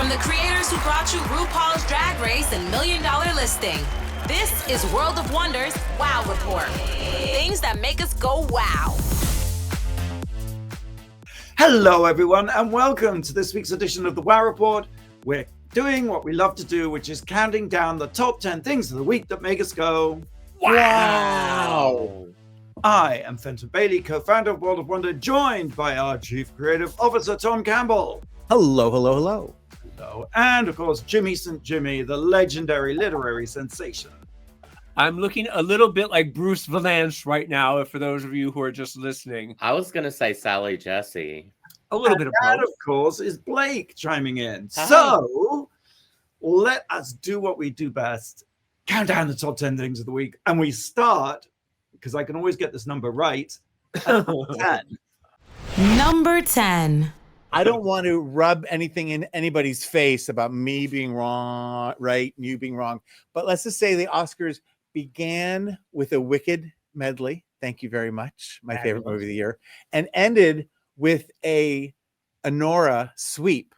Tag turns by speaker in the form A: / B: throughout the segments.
A: From the creators who brought you RuPaul's Drag Race and Million Dollar Listing, this is World of Wonders Wow Report. Things that make us go wow.
B: Hello, everyone, and welcome to this week's edition of the Wow Report. We're doing what we love to do, which is counting down the top 10 things of the week that make us go wow. I am Fenton Bailey, co-founder of World of Wonder, joined by our Chief Creative Officer, Tom Campbell.
C: Hello, hello, hello.
B: Hello. And, of course, Jimmy St. Jimmy, the legendary literary sensation.
D: I'm looking a little bit like Bruce Villain right now, for those of you who are just listening.
E: I was going to say Sally Jesse.
D: A little bit of both.
B: And, of course, is Blake chiming in.
E: Hi.
B: So, let us do what we do best. Count down the top 10 things of the week. And we start, because I can always get this number right, at 10.
A: Number 10.
C: I don't want to rub anything in anybody's face about me being wrong, right, and you being wrong. But let's just say the Oscars began with a Wicked medley. Thank you very much. My favorite movie of the year. And ended with a Nora sweep.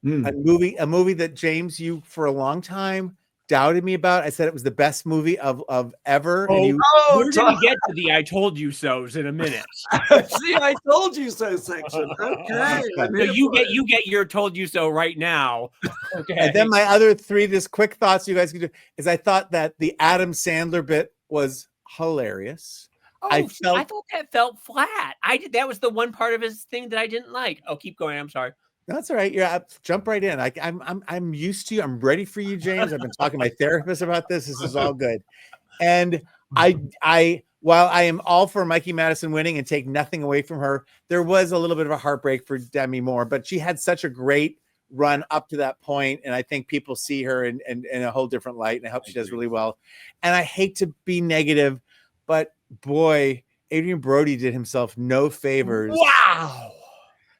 C: A movie that, James, you for a long time doubted me about. I said it was the best movie of ever.
D: We're going to get to the I told you so's in a minute.
B: See, I told you so section. Okay.
D: So you get your told you so right now. Okay.
C: And then my other three, just quick thoughts you guys can do, is I thought that the Adam Sandler bit was hilarious.
D: I thought that felt flat. That was the one part of his thing that I didn't like. Oh, keep going. I'm sorry.
C: That's all right. Yeah, jump right in. I'm used to you. I'm ready for you, James. I've been talking to my therapist about this. This is all good. And while I am all for Mikey Madison winning and take nothing away from her, there was a little bit of a heartbreak for Demi Moore, but she had such a great run up to that point, and I think people see her in a whole different light, and I hope she does really well. And I hate to be negative, but boy, Adrien Brody did himself no favors.
D: Wow.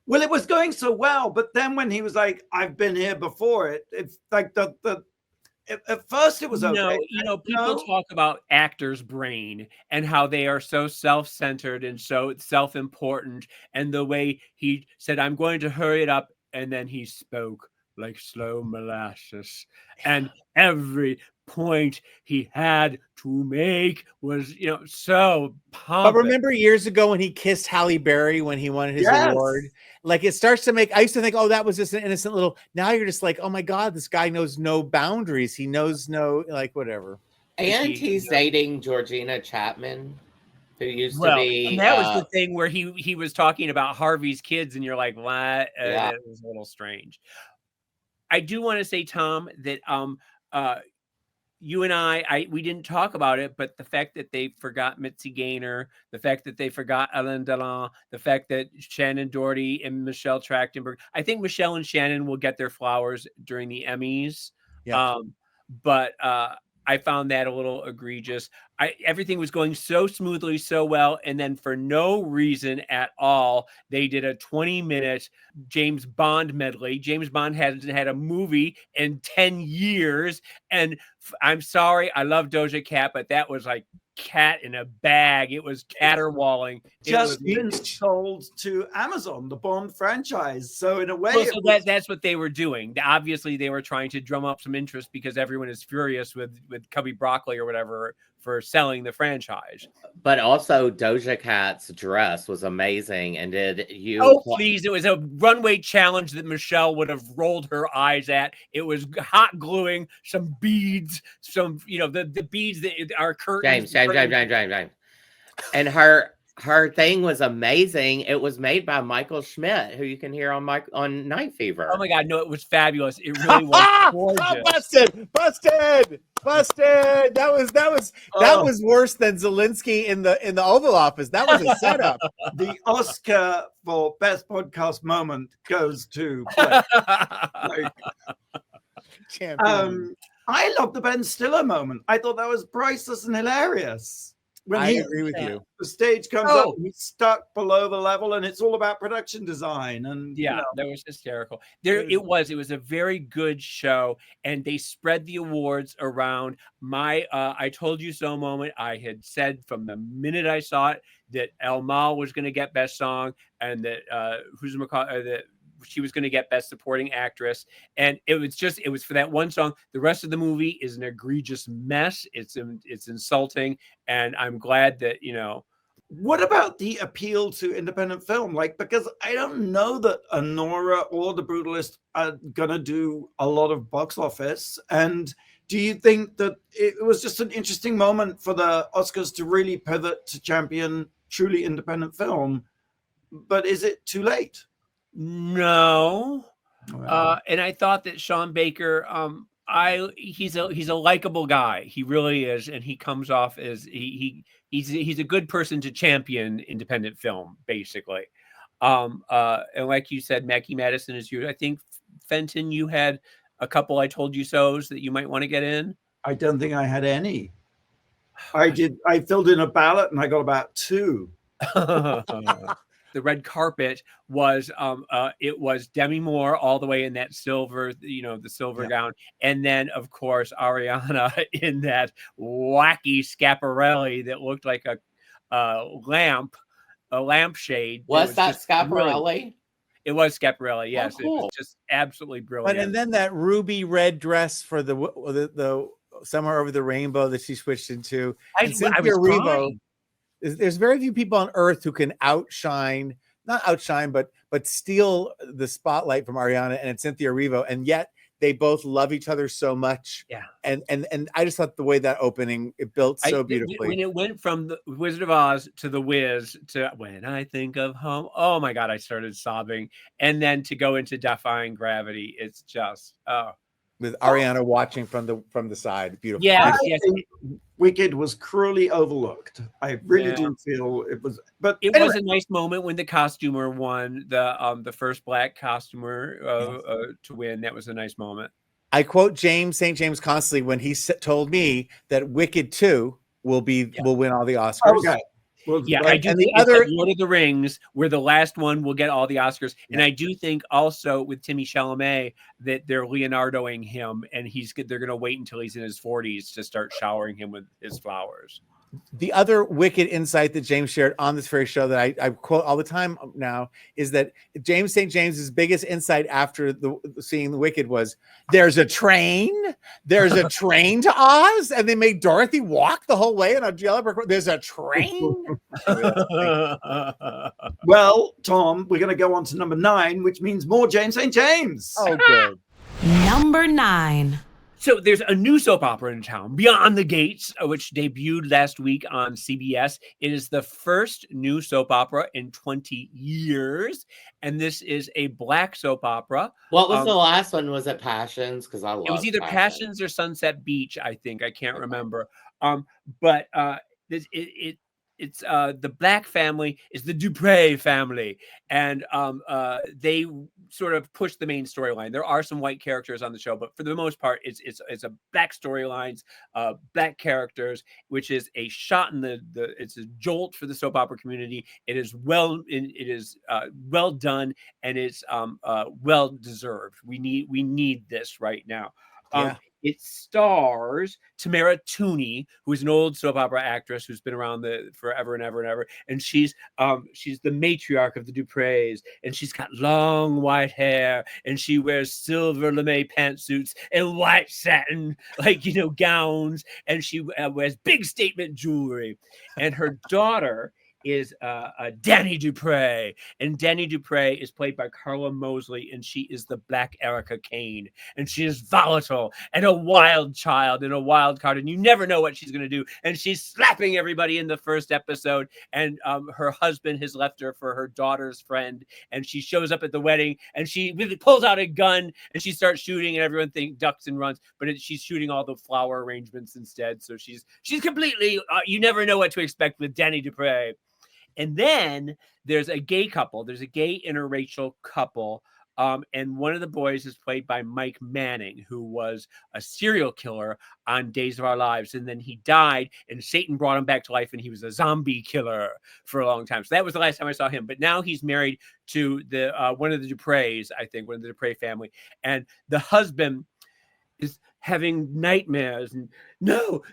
B: Well, it was going so well, but then when he was like, "I've been here before," it's like at first it was okay.
D: No, people talk about actors' brain and how they are so self-centered and so self-important, and the way he said, "I'm going to hurry it up," and then he spoke like slow molasses, and every point he had to make was, so pompous.
C: But remember years ago when he kissed Halle Berry when he won his award? Like, it starts to make, I used to think, oh, that was just an innocent little, now you're just like, oh my God, this guy knows no boundaries. He knows no, like, whatever.
E: And he's dating Georgina Chapman, who used to be.
D: And that was the thing where he was talking about Harvey's kids, and you're like, what?
E: Yeah.
D: It was a little strange. I do want to say, Tom, that you and we didn't talk about it, but the fact that they forgot Mitzi Gaynor, the fact that they forgot Alain Delon, the fact that Shannon Doherty and Michelle Trachtenberg, I think Michelle and Shannon will get their flowers during the Emmys.
C: Yeah.
D: But I found that a little egregious. Everything was going so smoothly, so well, and then for no reason at all, they did a 20-minute James Bond medley. James Bond hasn't had a movie in 10 years, and I'm sorry, I love Doja Cat, but that was like cat in a bag. It was caterwauling.
B: Just been sold to Amazon, the Bond franchise. So in a way,
D: that's what they were doing. Obviously, they were trying to drum up some interest because everyone is furious with Cubby Broccoli or whatever for selling the franchise.
E: But also Doja Cat's dress was amazing. And
D: Please, it was a runway challenge that Michelle would have rolled her eyes at. It was hot gluing, some beads, the beads that are curtains.
E: James. And her thing was amazing. It was made by Michael Schmidt, who you can hear on Night Fever.
D: Oh my God, no, it was fabulous. It really was gorgeous.
C: Busted. That was worse than Zelensky in the Oval Office. That was a setup.
B: The Oscar for Best Podcast Moment goes to Flack. I love the Ben Stiller moment. I thought that was priceless and hilarious.
C: I agree with you.
B: The stage comes up, he's stuck below the level, and it's all about production design. And
D: that was hysterical. It was a very good show, and they spread the awards around. My I told you so moment. I had said from the minute I saw it that El Mal was going to get best song, and that she was going to get Best Supporting Actress, and it was for that one song. The rest of the movie is an egregious mess. It's insulting, and I'm glad that
B: What about the appeal to independent film? Like, because I don't know that Anora or The Brutalist are gonna do a lot of box office. And do you think that it was just an interesting moment for the Oscars to really pivot to champion truly independent film? But is it too late?
D: No. And I thought that Sean Baker, he's a likable guy. He really is, and he comes off as he's a good person to champion independent film, basically. And like you said, Mackie Madison is you. I think, Fenton, you had a couple I told you so's that you might want to get in.
B: I don't think I had any. I filled in a ballot and I got about 2.
D: The red carpet was it was Demi Moore all the way in that silver, the silver gown, and then of course Ariana in that wacky Schiaparelli that looked like a lampshade.
E: Was that Schiaparelli?
D: It was Schiaparelli, yes.
E: Oh, cool.
D: It was just absolutely brilliant.
C: And then that ruby red dress for the Somewhere Over the Rainbow that she switched into. Cynthia Erivo. There's very few people on earth who can not outshine, but steal the spotlight from Ariana and Cynthia Erivo, and yet they both love each other so much.
D: Yeah.
C: And I just thought the way that opening, it built so beautifully.
D: When it went from the Wizard of Oz to the Wiz to When I Think of Home, oh my God, I started sobbing. And then to go into Defying Gravity, it's just
C: with Ariana watching from the side, beautiful.
D: Yes.
B: Wicked was cruelly overlooked. I really do feel it was, but
D: it was a nice moment when the costumer won the first Black costumer to win. That was a nice moment.
C: I quote St. James constantly when he told me that Wicked 2 will win all the Oscars.
B: Okay. Well,
D: I do think the other Lord of the Rings, where the last one will get all the Oscars, and I do think also with Timothée Chalamet that they're Leonardoing him, and they're going to wait until he's in his 40s to start showering him with his flowers.
C: The other Wicked insight that James shared on this very show that I quote all the time now is that James St. James's biggest insight after seeing the Wicked was there's a train to Oz, and they made Dorothy walk the whole way on a yellow brick road. There's a train.
B: Well, Tom, we're going to go on to number 9, which means more James St. James.
C: Oh, good.
A: Number 9.
D: So there's a new soap opera in town, Beyond the Gates, which debuted last week on CBS. It is the first new soap opera in 20 years, and this is a Black soap opera.
E: What was the last one? Was it Passions? Because I love
D: it was either Passions or Sunset Beach, I think. I can't remember. But it's the Black family is the Dupre family, and they sort of push the main storyline. There are some white characters on the show, but for the most part, it's a Black storylines, Black characters, which is a shot in it's a jolt for the soap opera community. It is well done, and it's well deserved. We need this right now. It stars Tamara Tooney, who is an old soap opera actress who's been around forever and ever and ever. And she's the matriarch of the Dupres, and she's got long white hair, and she wears silver lame pantsuits and white satin, gowns, and she wears big statement jewelry. And her daughter is Danny Dupre, and Danny Dupre is played by Carla Mosley, and she is the Black Erica Kane, and she is volatile and a wild child and a wild card, and you never know what she's going to do, and she's slapping everybody in the first episode, and her husband has left her for her daughter's friend, and she shows up at the wedding, and she really pulls out a gun, and she starts shooting, and everyone ducks and runs, but she's shooting all the flower arrangements instead, so she's completely, you never know what to expect with Danny Dupre. And then there's a gay couple. There's a gay interracial couple. And one of the boys is played by Mike Manning, who was a serial killer on Days of Our Lives. And then he died, and Satan brought him back to life, and he was a zombie killer for a long time. So that was the last time I saw him. But now he's married to one of the Dupres, I think, one of the Dupre family. And the husband is having nightmares and no,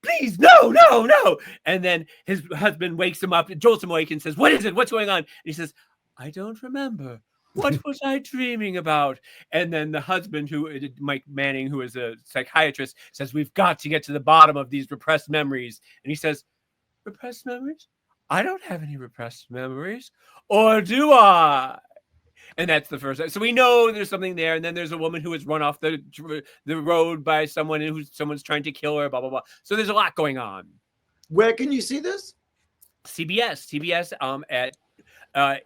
D: please, no. And then his husband wakes him up, jolts him awake, and says, "What is it? What's going on?" And he says, "I don't remember. What was I dreaming about? And then the husband, Mike Manning, who is a psychiatrist, says, we've got to get to the bottom of these repressed memories. And he says, repressed memories? I don't have any repressed memories. Or do I? And that's the first. So we know there's something there. And then there's a woman who was run off the road by someone someone's trying to kill her, blah, blah, blah. So there's a lot going on.
B: Where can you see this?
D: CBS at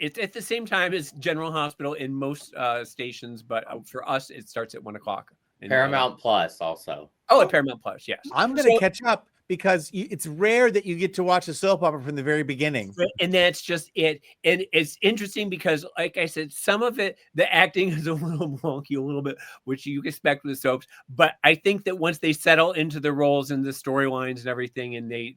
D: it's at the same time as General Hospital in most stations, but for us it starts at 1 o'clock.
E: Paramount Plus also.
D: Oh, at Paramount Plus, yes.
C: I'm going to catch up because it's rare that you get to watch a soap opera from the very beginning.
D: And that's just it. And it's interesting because, like I said, some of it, the acting is a little wonky, a little bit, which you expect with soaps. But I think that once they settle into the roles and the storylines and everything, and they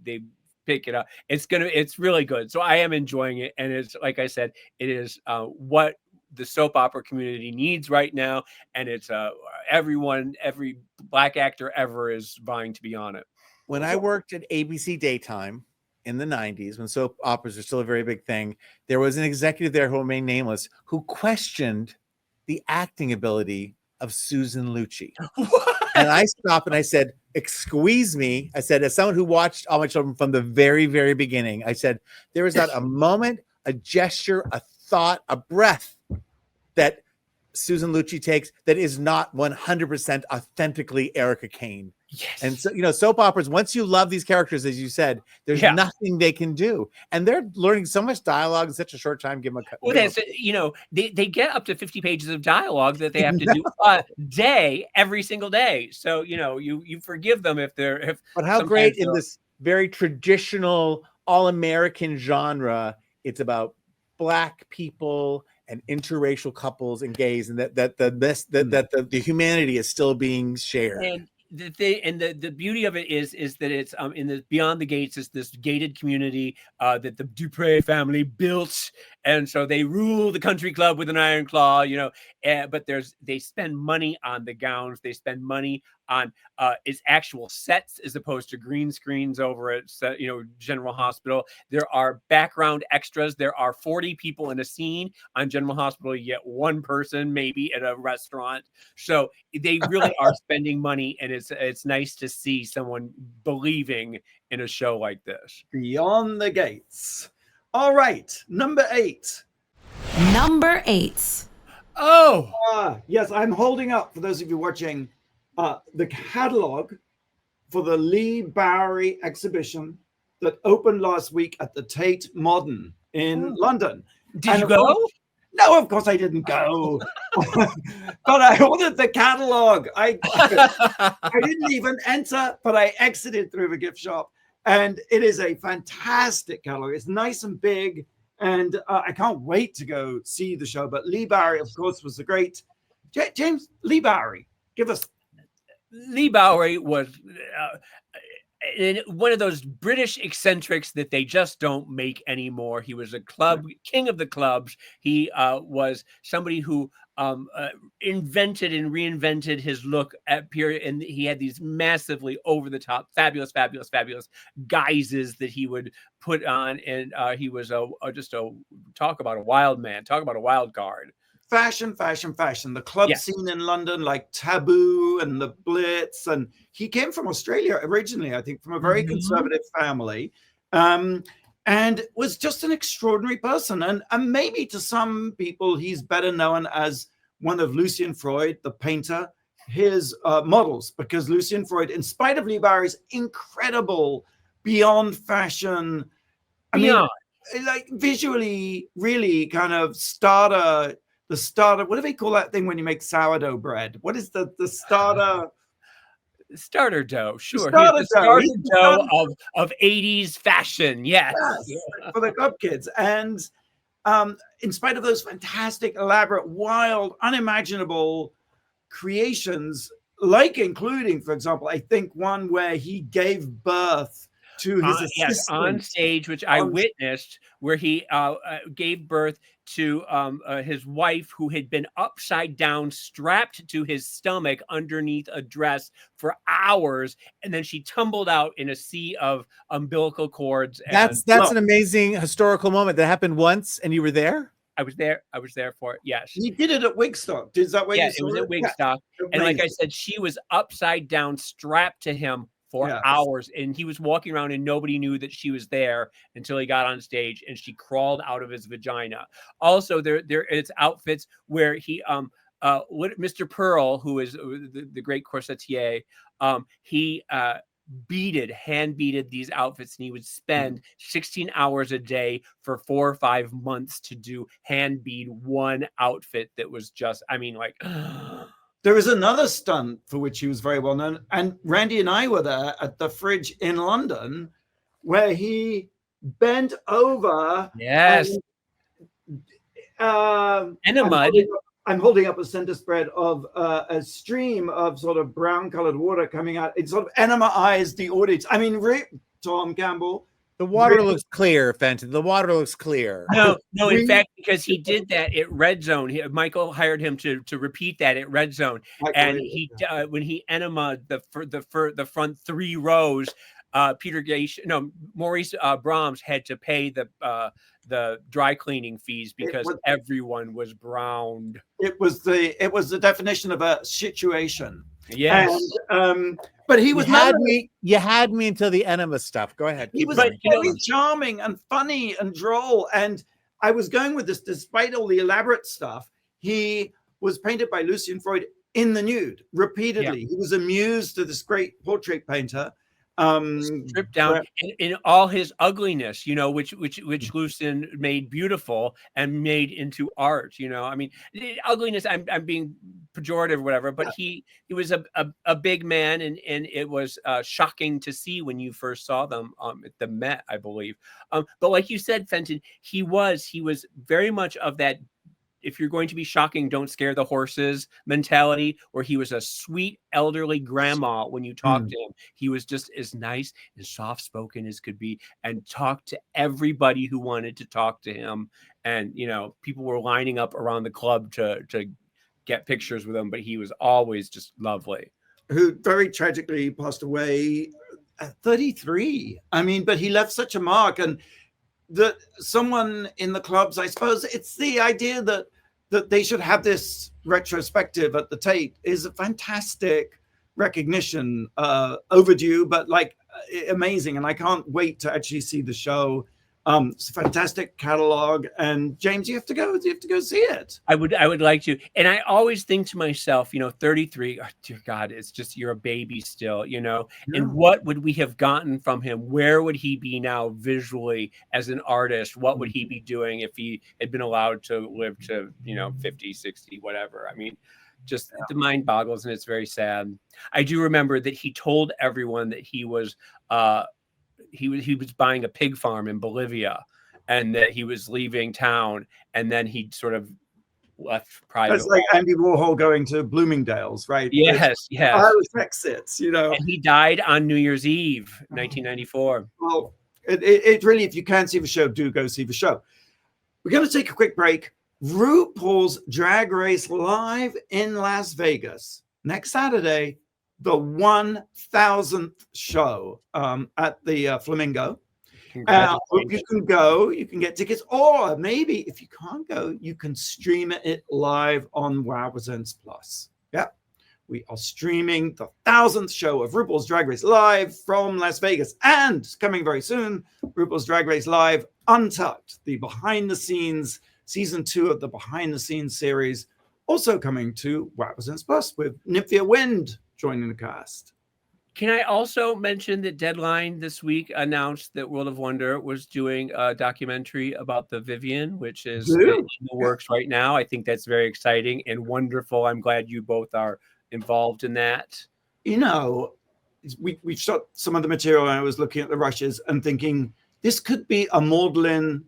D: pick it up, it's really good. So I am enjoying it. And it's, like I said, it is what the soap opera community needs right now. And it's every Black actor ever is vying to be on it.
C: When I worked at ABC Daytime in the 90s, when soap operas were still a very big thing, there was an executive there who remained nameless who questioned the acting ability of Susan Lucci. And I stopped and I said, excuse me. I said, as someone who watched All My Children from the very, very beginning, I said, there is not a moment, a gesture, a thought, a breath that Susan Lucci takes that is not 100% authentically Erica Kane.
D: Yes.
C: And so, soap operas, once you love these characters, as you said, there's nothing they can do. And they're learning so much dialogue in such a short time. Give them a cut.
D: Well, they get up to 50 pages of dialogue that they have to do a day, every single day. So, you forgive them
C: But how great in this very traditional all-American genre, it's about Black people and interracial couples and gays, and that the humanity is still being shared.
D: And the beauty of it is that it's in the Beyond the Gates is this gated community that the Dupre family built, and so they rule the country club with an iron claw, but they spend money on the gowns, they spend money on its actual sets as opposed to green screens over at General Hospital. There are background extras. There are 40 people in a scene. On General Hospital, you get one person maybe at a restaurant. So they really are spending money, and it's nice to see someone believing in a show like this.
B: Beyond the Gates. All right, number 8.
A: Number 8.
B: Oh, yes, I'm holding up, for those of you watching, the catalog for the Leigh Bowery exhibition that opened last week at the Tate Modern in London.
D: Did you go?
B: No, of course I didn't go. But I ordered the catalog. I didn't even enter, but I exited through the gift shop. And it is a fantastic catalog. It's nice and big. And I can't wait to go see the show. But Leigh Bowery, of course, was the great. James, Leigh Bowery, give us.
D: Leigh Bowery was one of those British eccentrics that they just don't make anymore. He was a king of the clubs. He was somebody who invented and reinvented his look at period, and he had these massively over-the-top, fabulous guises that he would put on, and he was talk about a wild man, talk about a wild card.
B: Fashion. The club scene in London, like Taboo and the Blitz. And he came from Australia originally, I think, from a very conservative family, and was just an extraordinary person. And maybe to some people, he's better known as one of Lucian Freud, the painter, his models, because Lucian Freud, in spite of Leigh Bowery's incredible beyond fashion, I mean, like visually, really kind of starter. The starter, what do they call that thing when you make sourdough bread? What is the starter?
D: Starter dough, sure.
B: He's the
D: starter dough of 80s fashion, yes.
B: For the club kids. And in spite of those fantastic, elaborate, wild, unimaginable creations, like including, for example, I think one where he gave birth to his assistant.
D: On stage, which I witnessed, where he gave birth to his wife, who had been upside down, strapped to his stomach underneath a dress for hours, and then she tumbled out in a sea of umbilical cords.
C: That's an amazing historical moment that happened once, and you were there.
D: I was there for it. Yes.
B: You did it at Wigstock. Is that where
D: Yeah,
B: you
D: it
B: saw
D: was at
B: Yeah.
D: Wigstock. And like I
B: Amazing.
D: said, she was upside down, strapped to him for
B: Yes.
D: hours. And he was walking around and nobody knew that she was there until he got on stage and she crawled out of his vagina. Also, there it's outfits where he Mr. Pearl, who is the great corsetier, he hand beaded these outfits, and he would spend 16 hours a day for 4 or 5 months to do hand bead one outfit that was just, I mean, like
B: There is another stunt for which he was very well known, and Randy and I were there at the Fridge in London, where he bent over.
D: yes,
B: Enema. I'm holding up a center spread of a stream of sort of brown colored water coming out. It sort of enemized the audience. I mean, Tom Campbell.
C: The water looks clear, Fenton. The water looks clear.
D: No. In fact, because he did that at Red Zone, Michael hired him to repeat that at Red Zone, and he when he enemaed the front 3 rows, Maurice Brahms had to pay the dry cleaning fees because everyone was browned.
B: It was the definition of a situation.
D: Yes.
B: And, but he was
C: you had me until the enema stuff. Go ahead.
B: He was very charming and funny and droll. And I was going with this, despite all the elaborate stuff. He was painted by Lucian Freud in the nude repeatedly. Yeah. He was a muse to this great portrait painter.
D: Stripped down in all his ugliness, which Lucian made beautiful and made into art. I mean, ugliness. I'm being pejorative or whatever, but he was a big man, and it was shocking to see when you first saw them at the Met, I believe. But like you said, Fenton, he was very much of that. If you're going to be shocking, don't scare the horses mentality, where he was a sweet elderly grandma when you talked to him. He was just as nice and soft spoken as could be, and talked to everybody who wanted to talk to him. And, people were lining up around the club to get pictures with him, but he was always just lovely.
B: Who very tragically passed away at 33. I mean, but he left such a mark. And that someone in the clubs, I suppose it's the idea that they should have this retrospective at the Tate is a fantastic recognition, overdue, but amazing. And I can't wait to actually see the show. It's a fantastic catalog. And James, you have to go see it.
D: I would like to. And I always think to myself, 33, oh, dear God, it's just, you're a baby still, and what would we have gotten from him? Where would he be now visually as an artist? What would he be doing if he had been allowed to live to, 50, 60, whatever? I mean, just the mind boggles, and it's very sad. I do remember that he told everyone that he was buying a pig farm in Bolivia, and that he was leaving town, and then he sort of left private.
B: That's like Andy Warhol going to Bloomingdale's, right?
D: Yes.
B: Irish exits,
D: And he died on New Year's Eve, 1994.
B: Well, it really, if you can see the show, do go see the show. We're going to take a quick break. RuPaul's Drag Race live in Las Vegas next Saturday. The 1000th show at the Flamingo. Hope you can go. You can get tickets, or maybe if you can't go, you can stream it live on Wow Presents Plus. Yeah, we are streaming the 1000th show of RuPaul's Drag Race live from Las Vegas, and coming very soon, RuPaul's Drag Race live Untucked, the behind-the-scenes season 2 of the behind-the-scenes series, also coming to Wow Presents Plus with Nymphia Wind joining the cast.
D: Can I also mention that Deadline this week announced that World of Wonder was doing a documentary about the Vivian, which is in the works right now. I think that's very exciting and wonderful. I'm glad you both are involved in that.
B: We shot some of the material, and I was looking at the rushes and thinking this could be a maudlin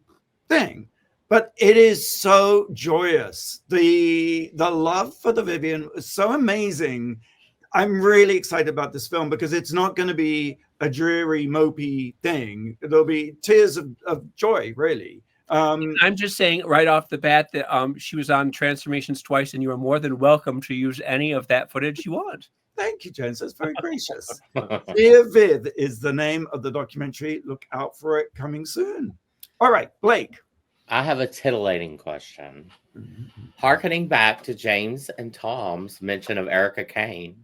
B: thing, but it is so joyous. The love for the Vivian is so amazing. I'm really excited about this film because it's not going to be a dreary, mopey thing. There'll be tears of joy, really.
D: I'm just saying right off the bat that she was on Transformations twice, and you are more than welcome to use any of that footage you want.
B: Thank you, James. That's very gracious. Dear Viv is the name of the documentary. Look out for it coming soon. All right, Blake.
E: I have a titillating question. Harkening back to James and Tom's mention of Erica Kane,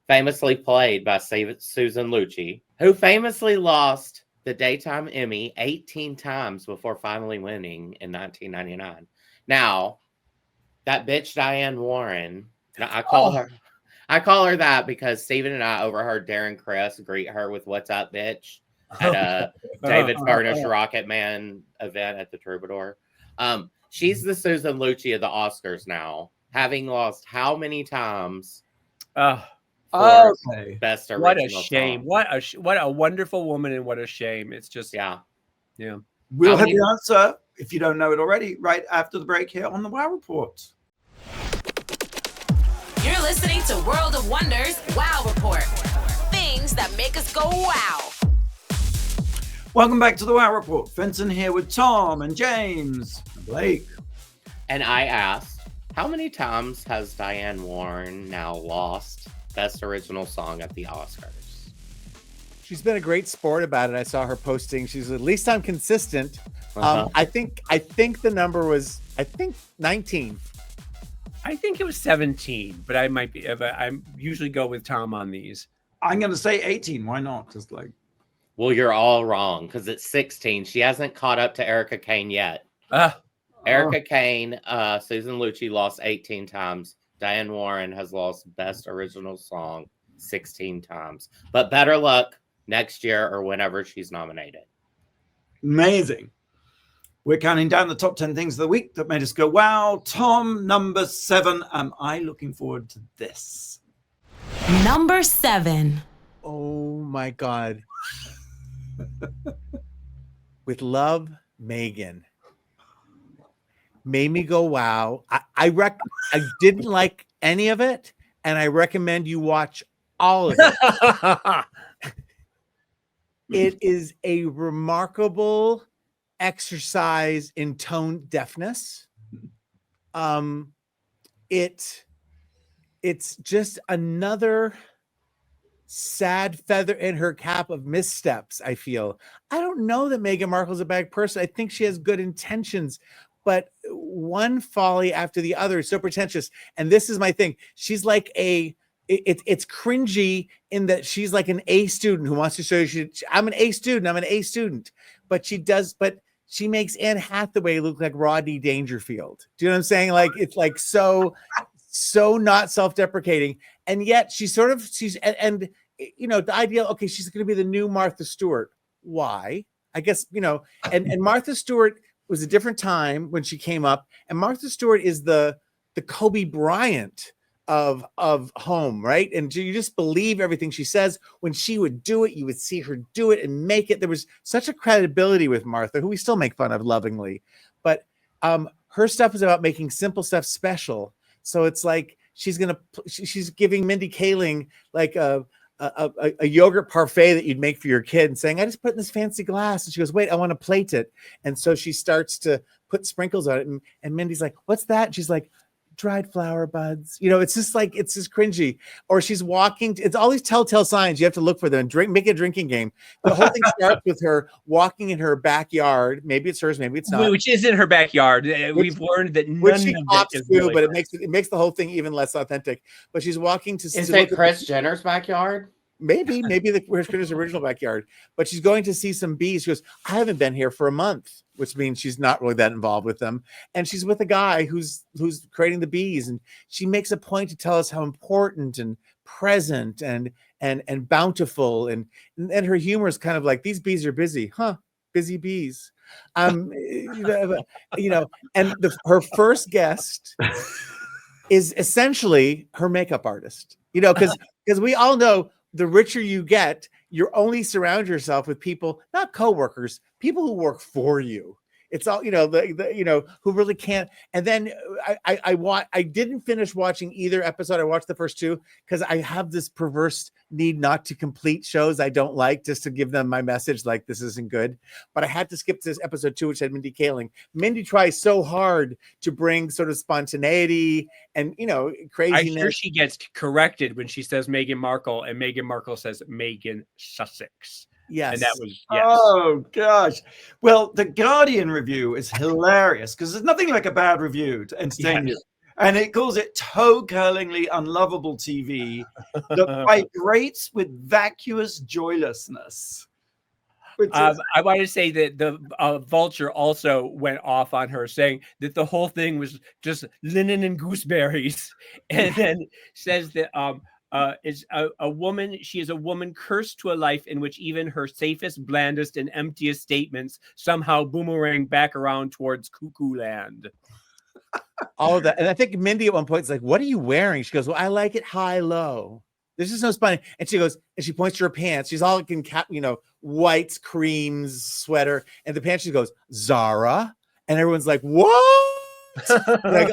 E: famously played by Susan Lucci, who famously lost the Daytime Emmy 18 times before finally winning in 1999. Now, that bitch Diane Warren, I call her that because Stephen and I overheard Darren Kress greet her with "What's up, bitch?" at a David Furnish Rocket Man event at the Troubadour. She's the Susan Lucci of the Oscars now, having lost how many times? For best original
D: What a shame!
E: song.
D: What a wonderful woman, and what a shame! It's just
E: yeah.
B: We'll have the answer, if you don't know it already, right after the break here on the Wow Report.
A: You're listening to World of Wonders Wow Report. Things that make us go wow.
B: Welcome back to the Wow Report. Vincent here with Tom and James and Blake.
E: And I asked, how many times has Diane Warren now lost Best Original Song at the Oscars?
C: She's been a great sport about it. I saw her posting. She's at least I'm consistent. I think the number was 19.
D: I think it was 17, but I might be. But I usually go with Tom on these.
B: I'm going to say 18. Why not? Just like.
E: Well, you're all wrong because it's 16. She hasn't caught up to Erica Kane yet. Erica Kane, Susan Lucci lost 18 times. Diane Warren has lost Best Original Song 16 times. But better luck next year or whenever she's nominated.
B: Amazing. We're counting down the top 10 things of the week that made us go, wow. Tom, number 7. Am I looking forward to this?
A: Number 7.
C: Oh, my God. With love, Meghan. Made me go, wow. I didn't like any of it, and I recommend you watch all of it. It is a remarkable exercise in tone deafness. It's just another sad feather in her cap of missteps, I feel. I don't know that Meghan Markle's a bad person. I think she has good intentions, but one folly after the other is so pretentious. And this is my thing. She's like it's cringy in that she's like an A student who wants to show you I'm an A student, but she makes Anne Hathaway look like Rodney Dangerfield. Do you know what I'm saying? Like, it's like so not self-deprecating. And yet she's the idea, okay, she's going to be the new Martha Stewart. Why? I guess, and Martha Stewart was a different time when she came up, and Martha Stewart is the Kobe Bryant of home, right? And you just believe everything she says. When she would do it, you would see her do it and make it. There was such a credibility with Martha, who we still make fun of lovingly, but her stuff is about making simple stuff special. So it's like she's giving Mindy Kaling like a yogurt parfait that you'd make for your kid and saying, I just put in this fancy glass. And she goes, wait, I want to plate it. And so she starts to put sprinkles on it. And Mindy's like, what's that? And she's like, dried flower buds. It's just cringy. Or she's walking. It's all these telltale signs. You have to look for them and make a drinking game. The whole thing starts with her walking in her backyard. Maybe it's hers, maybe it's not.
D: Which isn't her backyard. We've learned that none
C: she
D: of
C: opts
D: it is
C: to,
D: really
C: but it makes the whole thing even less authentic. But she's walking to.
E: Is it Kris Jenner's wackyard?
C: Maybe where's Kris' original backyard, but she's going to see some bees. She goes, I haven't been here for a month, which means she's not really that involved with them. And she's with a guy who's creating the bees. And she makes a point to tell us how important and present and bountiful. And her humor is kind of like, these bees are busy, huh? Busy bees. And her first guest is essentially her makeup artist, because we all know the richer you get, you only surround yourself with people, not coworkers, people who work for you. It's all, who really can't. And then I didn't finish watching either episode. I watched the first 2 because I have this perverse need not to complete shows I don't like, just to give them my message, like, this isn't good. But I had to skip this episode 2, which had Mindy Kaling. Mindy tries so hard to bring sort of spontaneity and, craziness.
D: I hear she gets corrected when she says Meghan Markle, and Meghan Markle says Meghan SUSSEX.
C: Yes.
D: And that was, yes.
B: Oh gosh. Well, the Guardian review is hilarious because there's nothing like a bad review to entertain you. And it calls it toe-curlingly unlovable TV that vibrates with vacuous joylessness.
D: I want to say that the Vulture also went off on her, saying that the whole thing was just linen and gooseberries, and then says that is a woman. She is a woman cursed to a life in which even her safest, blandest, and emptiest statements somehow boomerang back around towards cuckoo land.
C: All of that, and I think Mindy at one point is like, "What are you wearing?" She goes, "Well, I like it high-low." This is no spine. And she goes, and she points to her pants. She's all in whites, creams, sweater. And the pants, she goes, Zara. And everyone's like, what? Like,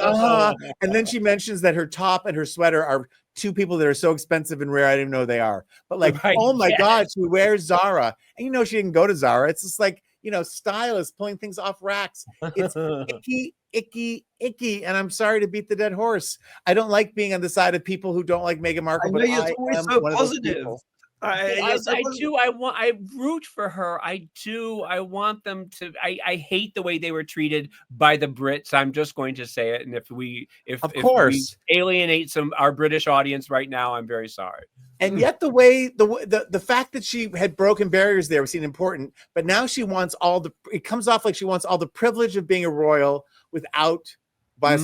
C: And then she mentions that her top and her sweater are two people that are so expensive and rare, I didn't know they are. But like, oh my God, she wears Zara. And she didn't go to Zara. It's just like, stylists pulling things off racks. It's icky. And I'm sorry to beat the dead horse. I don't like being on the side of people who don't like Meghan Markle, but I am so one positive. Of those people.
D: I root for her. I do. I want them to. I hate the way they were treated by the Brits. I'm just going to say it. And if we alienate our British audience right now, I'm very sorry.
C: And yet the fact that she had broken barriers there was seen important, but now she wants it comes off like she wants all the privilege of being a royal without by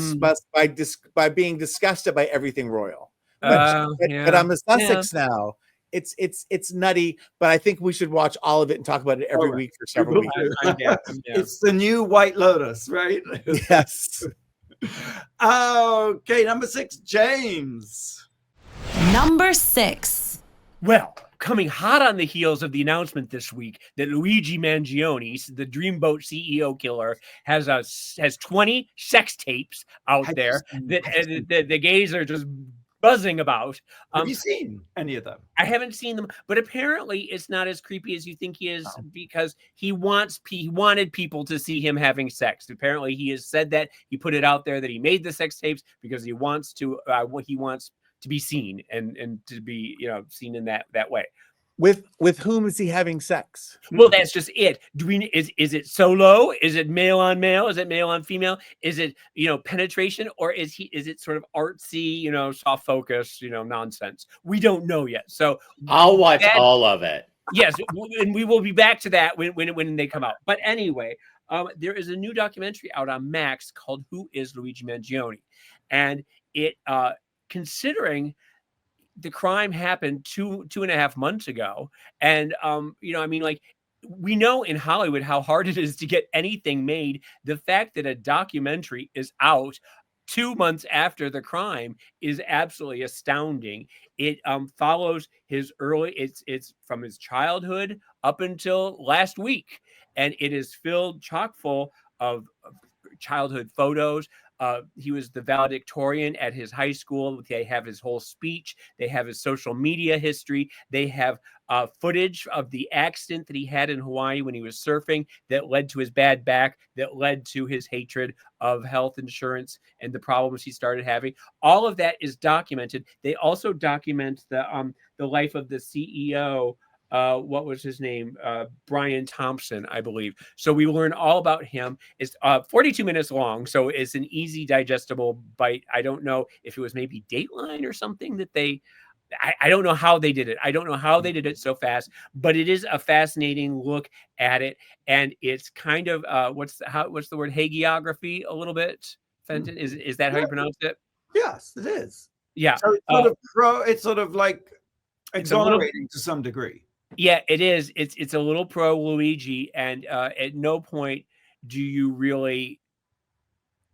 C: being disgusted by everything royal. But I'm a Sussex now. It's nutty, but I think we should watch all of it and talk about it every week for several weeks.
B: It's the new White Lotus, right?
C: Yes.
B: Okay, number 6, James.
A: Number 6.
D: Well, coming hot on the heels of the announcement this week that Luigi Mangione, the Dreamboat CEO killer, has 20 sex tapes out there that the gays are just buzzing about.
B: Have you seen any of them?
D: I haven't seen them, but apparently it's not as creepy as you think he is because he wanted people to see him having sex. Apparently he has said that he put it out there that he made the sex tapes because he wants to be seen and to be seen in that way.
C: With whom is he having sex?
D: Well, that's just it. Is it solo? Is it male on male? Is it male on female? Is it penetration, or is it sort of artsy, soft focus, nonsense? We don't know yet. So
E: I'll watch all of it.
D: Yes, and we will be back to that when they come out. But anyway, there is a new documentary out on Max called "Who is Luigi Mangione?" and it considering the crime happened 2.5 months ago. And, we know in Hollywood how hard it is to get anything made. The fact that a documentary is out 2 months after the crime is absolutely astounding. It follows his it's from his childhood up until last week. And it is filled chock full of childhood photos. He was the valedictorian at his high school. They have his whole speech. They have his social media history. They have footage of the accident that he had in Hawaii when he was surfing that led to his bad back, that led to his hatred of health insurance and the problems he started having. All of that is documented. They also document the life of the CEO. What was his name? Brian Thompson, I believe. So we learn all about him. It's 42 minutes long, so it's an easy, digestible bite. I don't know if it was maybe Dateline or something that I don't know how they did it. I don't know how they did it so fast, but it is a fascinating look at it, and it's kind of what's the word, hagiography a little bit. Fenton, is that how you pronounce it?
B: Yes, it is.
D: Yeah,
B: so it's sort of like exonerating to some degree.
D: Yeah, it is. It's a little pro Luigi, and at no point do you really,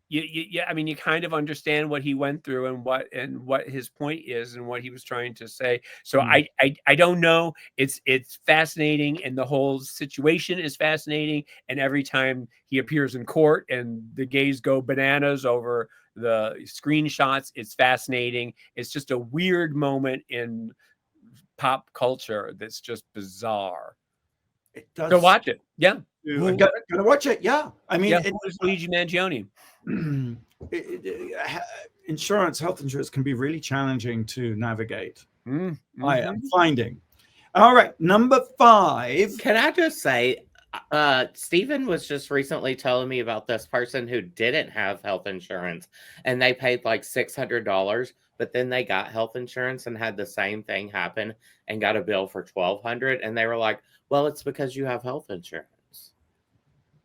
D: you kind of understand what he went through and what his point is and what he was trying to say. So I don't know. It's fascinating, and the whole situation is fascinating. And every time he appears in court and the gays go bananas over the screenshots, it's fascinating. It's just a weird moment in pop culture that's just bizarre.
B: It does.
D: So watch it. Yeah.
B: Gotta watch it. Yeah. I mean,
D: who is Luigi Mangione?
B: Health insurance can be really challenging to navigate.
D: Mm-hmm.
B: I am finding. All right, number 5.
E: Can I just say, Stephen was just recently telling me about this person who didn't have health insurance, and they paid like $600, but then they got health insurance and had the same thing happen and got a bill for $1,200, and they were like, "Well, it's because you have health insurance."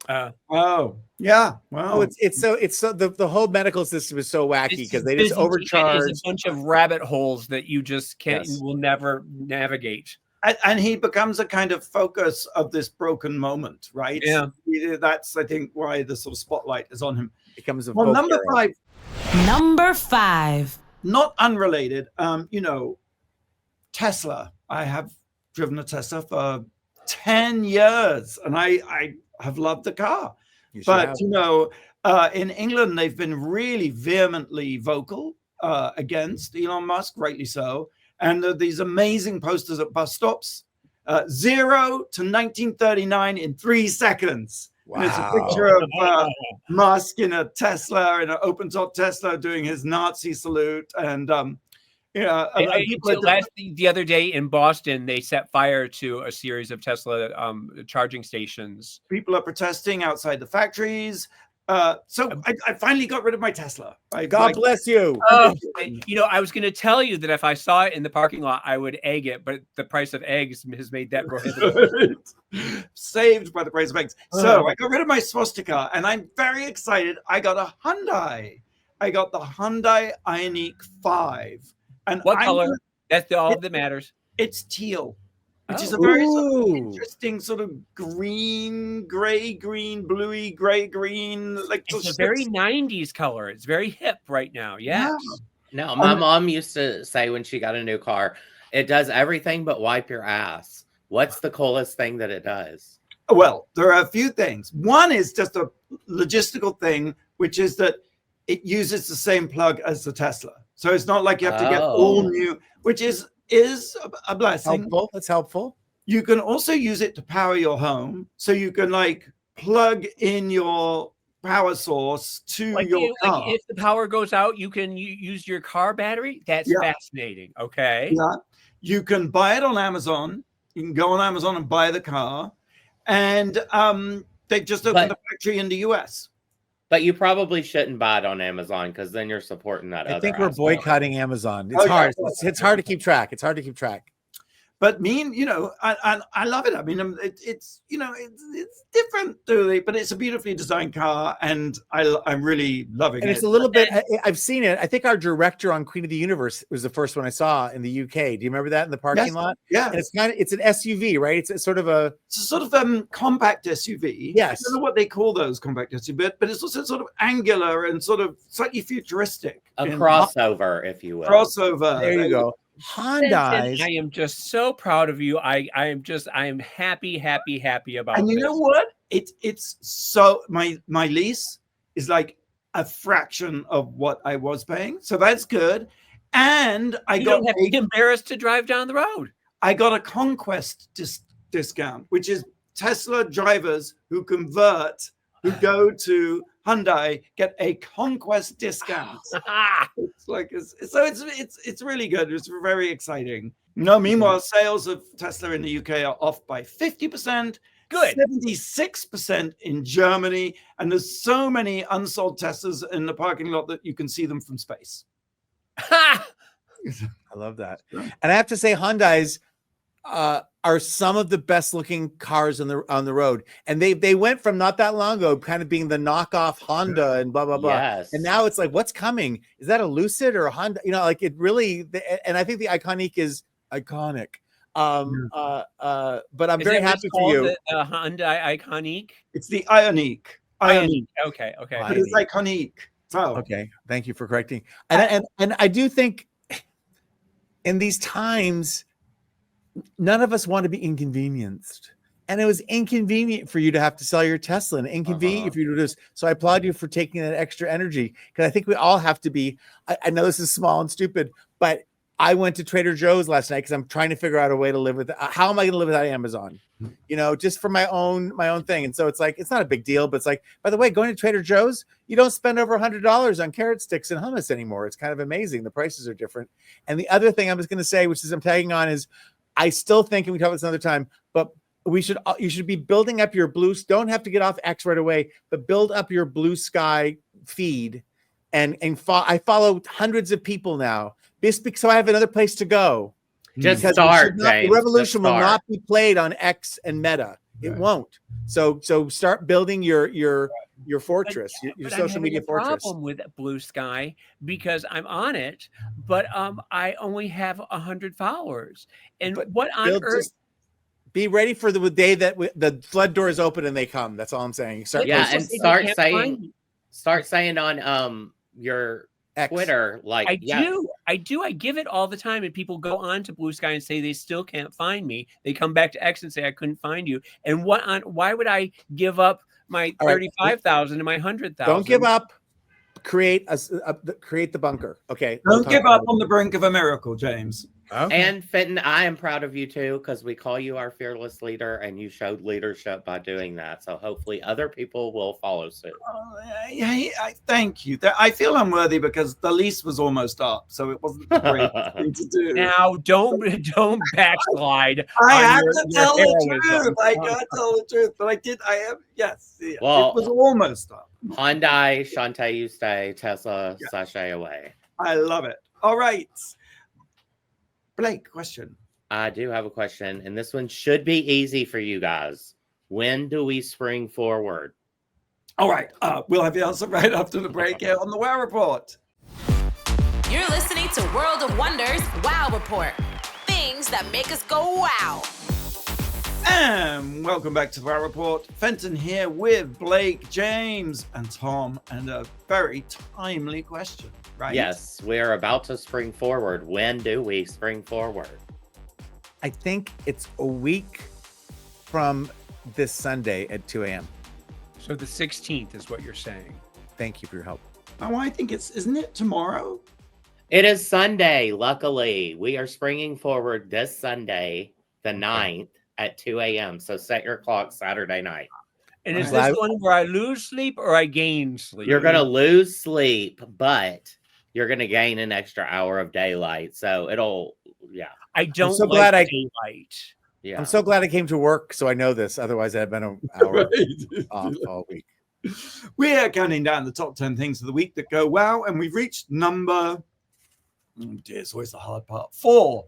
B: Oh, yeah. Wow.
C: Oh, it's so the whole medical system is so wacky because they just overcharge.
D: It's a bunch of rabbit holes that you just can't,
C: Yes.
D: you will never navigate.
B: And he becomes a kind of focus of this broken moment, right?
D: Yeah.
B: That's, I think, why the sort of spotlight is on him.
C: Becomes a
B: Well,
C: folk
B: number
C: hero.
B: 5,
A: Number 5.
B: not unrelated. Tesla. I have driven a Tesla for 10 years, and I have loved the car.
C: You should
B: But
C: have.
B: in England, they've been really vehemently vocal against Elon Musk, rightly so. And there are these amazing posters at bus stops, 0 to 1939 in 3 seconds. And it's a picture of Musk in a Tesla, in an open-top Tesla, doing his Nazi salute. And
D: the other day in Boston, they set fire to a series of Tesla charging stations.
B: people are protesting outside the factories. So I finally got rid of my Tesla.
C: God bless you.
D: Oh, I was going to tell you that if I saw it in the parking lot, I would egg it, but the price of eggs has made that prohibitive.
B: Saved by the price of eggs. So I got rid of my swastika, and I'm very excited. I got a Hyundai. I got the Hyundai Ioniq 5. And
D: What color? That's all that matters.
B: It's teal, which is a
C: Oh.
B: very sort of
C: Ooh.
B: interesting sort of green, gray, green, bluey, gray, green. Like
D: It's a very 90s color. It's very hip right now. Yes.
E: No, my mom used to say when she got a new car, it does everything but wipe your ass. What's the coolest thing that it does?
B: Well, there are a few things. One is just a logistical thing, which is that it uses the same plug as the Tesla. So it's not like you have to get all new, which is a blessing.
C: Helpful. That's helpful.
B: You can also use it to power your home. So you can like plug in your power source to your car.
D: Like if the power goes out, you can use your car battery. That's fascinating. Okay.
B: Yeah. You can buy it on Amazon. You can go on Amazon and buy the car. And they've just opened a factory in the US.
E: But you probably shouldn't buy it on Amazon because then you're supporting that.
C: I think we're boycotting Amazon. It's hard. It's hard to keep track. It's hard to keep track.
B: But I love it. I mean, it's different, really, but it's a beautifully designed car, and I'm really loving it.
C: And it's a little bit. I've seen it. I think our director on Queen of the Universe was the first one I saw in the UK. Do you remember that in the parking lot?
B: Yeah.
C: And it's an SUV, right? It's sort of a
B: compact SUV.
C: Yes.
B: I don't know what they call those compact SUV, but it's also sort of angular and sort of slightly futuristic.
E: A crossover, if you will.
B: Crossover.
C: There you go. Hyundai.
D: I am just so proud of you. I am happy about
B: And you
D: this.
B: know what? It's so my lease is like a fraction of what I was paying, so that's good. And
D: You don't have to be embarrassed to drive down the road.
B: I got a conquest discount, which is Tesla drivers who go to Hyundai get a conquest discount. It's really good. It's very exciting. Meanwhile, sales of Tesla in the UK are off by 50%.
D: Good.
B: 76% in Germany, and there's so many unsold Teslas in the parking lot that you can see them from space.
C: I love that. And I have to say, Hyundai's are some of the best looking cars on the road. And they went from not that long ago kind of being the knockoff Honda and blah, blah, blah. Yes. And now it's like, what's coming? Is that a Lucid or a Honda? Like it really, and I think the Iconiq is iconic. But I'm very happy for you.
D: The Hyundai Iconiq?
B: It's the Ioniq.
D: Ioniq. Okay.
B: But it's Iconiq. So
C: okay. Thank you for correcting. And I do think in these times, none of us want to be inconvenienced. And it was inconvenient for you to have to sell your Tesla and inconvenient for you to just. So I applaud you for taking that extra energy, because I think we all have to be. I know this is small and stupid, but I went to Trader Joe's last night because I'm trying to figure out a way to live with. How am I going to live without Amazon? Just for my own thing. And so it's like, it's not a big deal, but it's like, by the way, going to Trader Joe's, you don't spend over $100 on carrot sticks and hummus anymore. It's kind of amazing. The prices are different. And the other thing I was going to say, which is I'm tagging on, is I still think, and we talk about this another time, but you should be building up your don't have to get off X right away, but build up your Blue Sky feed. I follow hundreds of people now, so I have another place to go.
E: Just
C: Because
E: start,
C: the revolution will not be played on X and Meta. It won't. So start building your fortress, your social media fortress.
D: Problem with Blue Sky because I'm on it, but I only have 100 followers. And what on earth?
C: Be ready for the day that the flood doors open and they come. That's all I'm saying.
E: Start saying on your X. Twitter, like
D: I do. I give it all the time, and people go on to Blue Sky and say they still can't find me. They come back to X and say I couldn't find you. And why would I give up my 35,000 and my 100,000?
C: Don't give up. Create the bunker. Okay.
B: Don't give up on the brink of a miracle, James.
C: Okay.
E: And Fenton, I am proud of you too, because we call you our fearless leader, and you showed leadership by doing that. So hopefully other people will follow suit.
B: Thank you. I feel unworthy because the lease was almost up, so it wasn't a great thing to do.
D: Now don't backslide.
B: I have to tell the truth. I gotta tell the truth, but I did. Yes. Well, it was almost up.
E: Hyundai, Shantae, you stay. Tesla, sashay away.
B: I love it. All right. Blake, question.
E: I do have a question, and this one should be easy for you guys. When do we spring forward?
B: All right. We'll have the answer right after the break here on the Wow Report.
A: You're listening to World of Wonders Wow Report. Things that make us go wow.
B: And welcome back to the Wow Report. Fenton here with Blake, James, and Tom, and a very timely question, right?
E: Yes, we are about to spring forward. When do we spring forward?
C: I think it's a week from this Sunday at 2 a.m.
D: So the 16th is what you're saying.
C: Thank you for your help.
B: Oh, I think isn't it tomorrow?
E: It is Sunday, luckily. We are springing forward this Sunday, the 9th, at 2 a.m. So set your clock Saturday night.
D: And is this one where I lose sleep or I gain sleep?
E: You're going to lose sleep, but you're going to gain an extra hour of daylight. So
D: I don't
C: I'm so glad
D: daylight.
E: Yeah.
C: I'm so glad I came to work, so I know this. Otherwise, I'd been an hour off all week.
B: We are counting down the top 10 things of the week that go wow, and we've reached number. Oh dear, it's always the hard part. 4.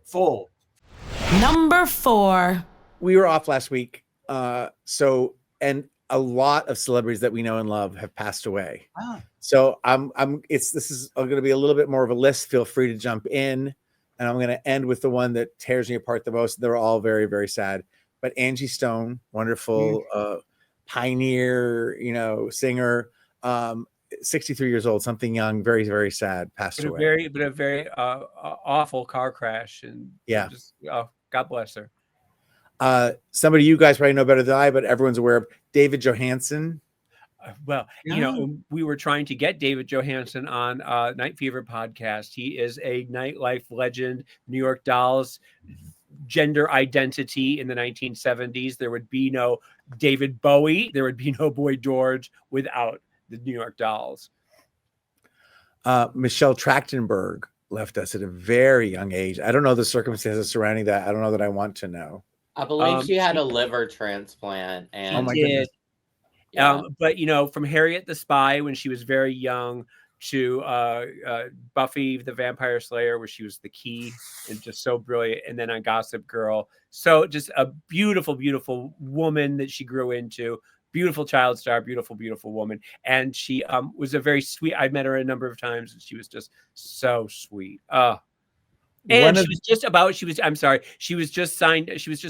A: Number 4.
C: We were off last week, and a lot of celebrities that we know and love have passed away. So this is going to be a little bit more of a list. Feel free to jump in, and I'm going to end with the one that tears me apart the most. They're all very, very sad. But Angie Stone, wonderful pioneer, singer, 63 years old, something young, very, very sad, passed away.
D: A very awful car crash, and God bless her.
C: Somebody you guys probably know better than I, but everyone's aware of David Johanson.
D: We were trying to get David Johanson on Night Fever podcast. He is a nightlife legend, New York Dolls gender identity in the 1970s. There would be no David Bowie. There would be no Boy George without the New York Dolls.
C: Michelle Trachtenberg left us at a very young age. I don't know the circumstances surrounding that. I don't know that I want to know.
E: I believe she had a liver transplant. And
C: oh my goodness.
D: Yeah. But from Harriet the Spy when she was very young to Buffy the Vampire Slayer, where she was the key and just so brilliant, and then on Gossip Girl. So just a beautiful, beautiful woman that she grew into. Beautiful child star, beautiful, beautiful woman. And she was a very sweet. I met her a number of times, and she was just so sweet. And she was just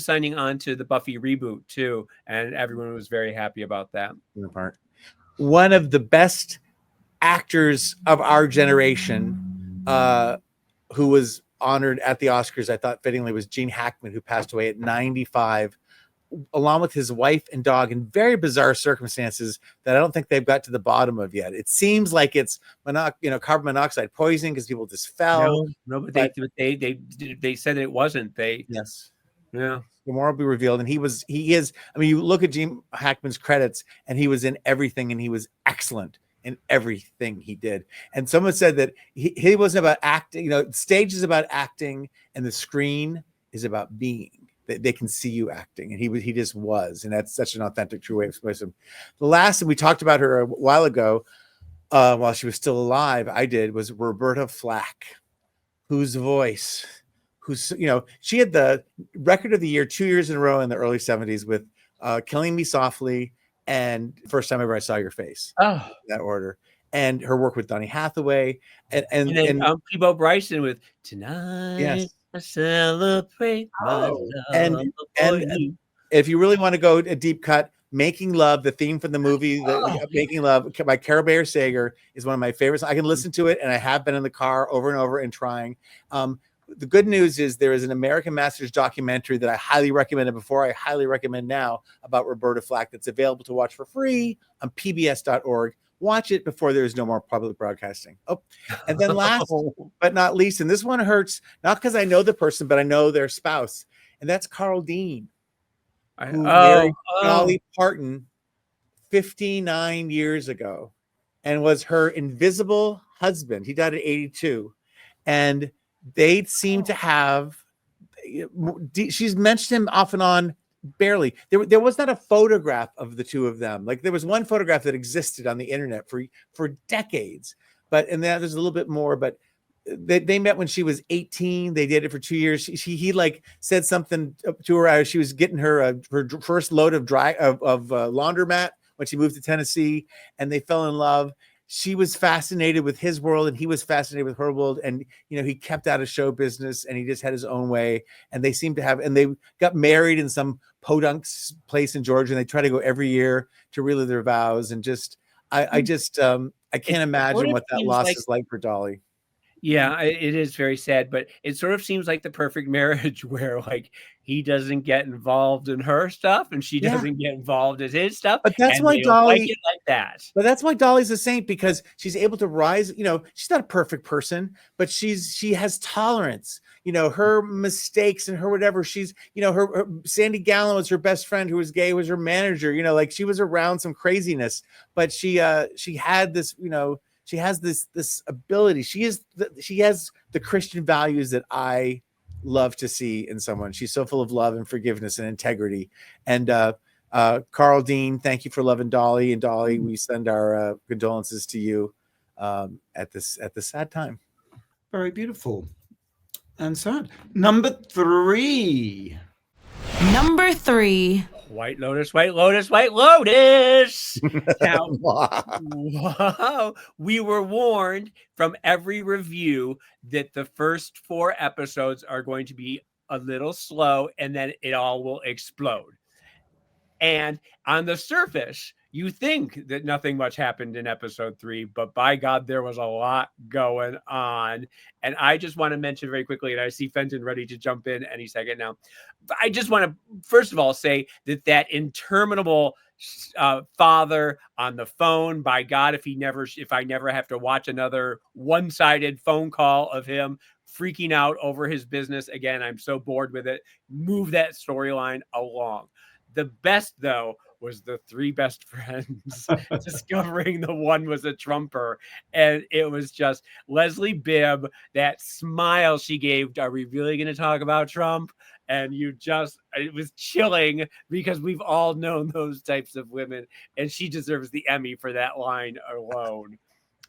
D: signing on to the Buffy reboot too, and everyone was very happy about that.
C: One of the best actors of our generation, who was honored at the Oscars, I thought fittingly, was Gene Hackman, who passed away at 95, along with his wife and dog, in very bizarre circumstances that I don't think they've got to the bottom of yet. It seems like it's carbon monoxide poisoning because people just fell.
D: No, but they said it wasn't.
C: Yes.
D: Yeah.
C: Tomorrow will be revealed. And he is. I mean, you look at Gene Hackman's credits, and he was in everything, and he was excellent in everything he did. And someone said that he wasn't about acting. Stage is about acting, and the screen is about being. They can see you acting, and he just was, and that's such an authentic, true way of expressing. The last, and we talked about her a while ago, while she was still alive, was Roberta Flack, whose voice, she had the record of the year 2 years in a row in the early 70s with Killing Me Softly and First Time Ever I Saw Your Face.
D: Oh,
C: In that order. And her work with Donny Hathaway, and
D: then Peabo Bryson with Tonight.
C: Yes.
D: I celebrate my love
C: and
D: you.
C: If you really want to go a deep cut, Making Love, the theme from the movie, Making Love by Carol Bayer Sager, is one of my favorites. I can listen to it, and I have been in the car over and over and trying. The good news is there is an American Masters documentary that I highly recommended before. I highly recommend now about Roberta Flack that's available to watch for free on pbs.org. Watch it before there is no more public broadcasting. Oh, and then last but not least, and this one hurts, not because I know the person, but I know their spouse, and that's Carl Dean, who married Dolly Parton 59 years ago and was her invisible husband. He died at 82. And they seem to have, she's mentioned him off and on, barely. There was not a photograph of the two of them. Like there was one photograph that existed on the internet for decades, and then there's a little bit more, but they met when she was 18. They did it for 2 years. He like said something to her as she was getting her first load of laundromat when she moved to Tennessee, and they fell in love. She was fascinated with his world, and he was fascinated with her world. And, he kept out of show business, and he just had his own way. And they seem to have, and they got married in some podunk place in Georgia, and they try to go every year to relive their vows. And just, I can't imagine what that loss is like for Dolly.
D: Yeah, it is very sad, but it sort of seems like the perfect marriage where like he doesn't get involved in her stuff and she doesn't get involved in his stuff.
C: But that's why Dolly
D: like it like that.
C: But that's why Dolly's a saint, because she's able to rise. She's not a perfect person, but she has tolerance. Her mistakes and her whatever. She's her Sandy Gallen was her best friend who was gay, was her manager. Like she was around some craziness, but she had this. She has this ability. She has the Christian values that I love to see in someone. She's so full of love and forgiveness and integrity. And Carl Dean, thank you for loving Dolly. And Dolly, we send our condolences to you at this sad time.
B: Very beautiful and sad. Number 3.
D: White Lotus, White Lotus, White Lotus. Now, whoa, we were warned from every review that the first 4 episodes are going to be a little slow and then it all will explode. And on the surface, you think that nothing much happened in episode 3, but by God, there was a lot going on. And I just want to mention very quickly, and I see Fenton ready to jump in any second now. I just want to, first of all, say that interminable father on the phone, by God, if I never have to watch another one-sided phone call of him freaking out over his business again, I'm so bored with it. Move that storyline along. The best, though, was the 3 best friends discovering the one was a Trumper. And it was just Leslie Bibb, that smile she gave. Are we really going to talk about Trump? And it was chilling because we've all known those types of women. And she deserves the Emmy for that line alone.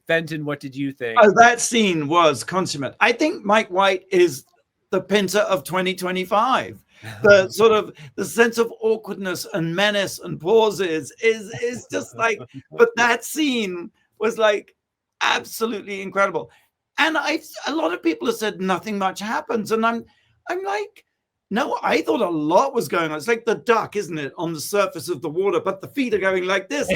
D: Fenton, what did you think?
B: Oh, that scene was consummate. I think Mike White is the Pinter of 2025. The sort of the sense of awkwardness and menace and pauses is just like, but that scene was like absolutely incredible. And a lot of people have said nothing much happens, and I'm like, no, I thought a lot was going on. It's like the duck, isn't it, on the surface of the water, but the feet are going like this.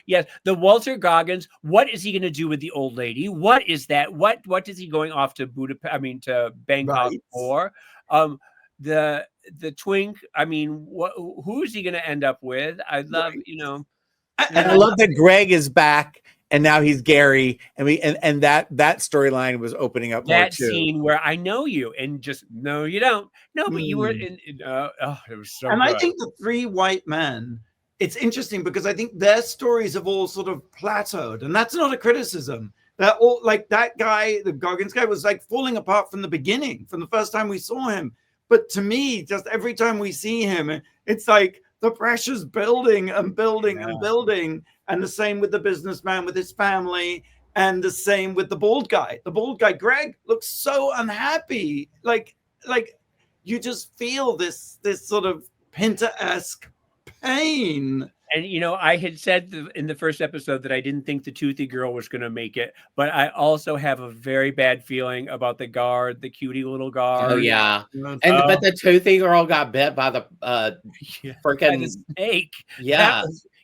D: Yes. The Walter Goggins. What is he going to do with the old lady? What is that? What is he going off to Budapest? I mean, to Bangkok for? The twink. I mean, who is he going to end up with? I love,
C: And I love that Greg is back. And now he's Gary, and that storyline was opening up more too.
D: That scene where I know you, and just no, you don't. No, but you were in. It was so.
B: And
D: good.
B: I think the 3 white men. It's interesting because I think their stories have all sort of plateaued, and that's not a criticism That all like that guy, the Goggins guy, was like falling apart from the beginning, from the first time we saw him. But to me, just every time we see him, it's like the pressure's building and building and building. And the same with the businessman with his family, and the same with the bald guy. The bald guy, Greg, looks so unhappy. Like you just feel this sort of Pinter-esque pain.
D: And, you know, I had said in the first episode that I didn't think the toothy girl was going to make it, but I also have a very bad feeling about the guard, the cutie little guard.
E: Oh, yeah. But the toothy girl got bit by the freaking
D: snake.
E: Yeah.